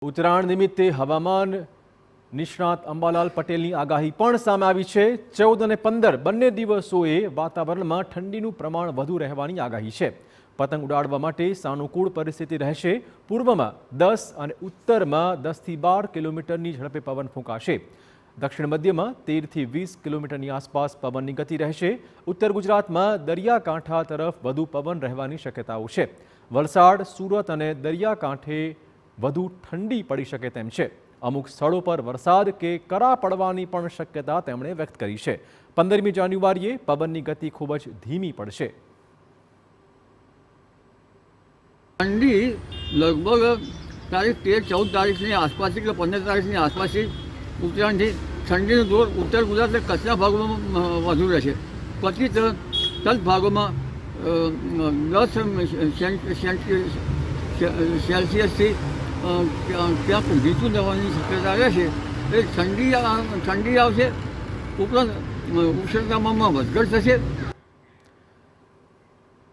ઉત્તરાયણ નિમિત્તે હવામાન નિષ્ણાત અંબાલાલ પટેલની આગાહી પણ સામે આવી છે। 14 અને 15 બંને દિવસોએ વાતાવરણમાં ઠંડીનું પ્રમાણ વધુ રહેવાની આગાહી છે। પતંગ ઉડાડવા માટે સાનુકૂળ પરિસ્થિતિ રહેશે। પૂર્વમાં 10 અને ઉત્તરમાં 10 થી 12 કિલોમીટરની ઝડપે પવન ફૂંકાશે। દક્ષિણ મધ્યમાં 13 થી 20 કિલોમીટરની આસપાસ પવનની ગતિ રહેશે। ઉત્તર ગુજરાતમાં દરિયાકાંઠા તરફ વધુ પવન રહેવાની શક્યતાઓ છે। વલસાડ, સુરત અને દરિયાકાંઠે વધુ ઠંડી પડી શકે તેમ છે। અમુક સ્થળો પર વરસાદ કે કરા પડવાની પણ શક્યતા તેમણે વ્યક્ત કરી છે। 15મી જાન્યુઆરીએ પવનની ગતિ ખૂબ જ ધીમી પડશે। ठंडी लगभग तारीख 13-14 तारीखની આસપાસથી કે 15 તારીખની આસપાસથી ઉત્તરાયણથી ઠંડીનો જોર ઉત્તર ગુજરાતના કચ્છના ભાગોમાં વધુ રહેશે। પછી તદ ભાગોમાં 10 સેલ્સિયસથી ક્યાંક નીચું જવાની શક્યતા રહેશે। એ ઠંડી આવશે, ઉપરાંત ઉષ્ણતામાનમાં વધઘટ થશે।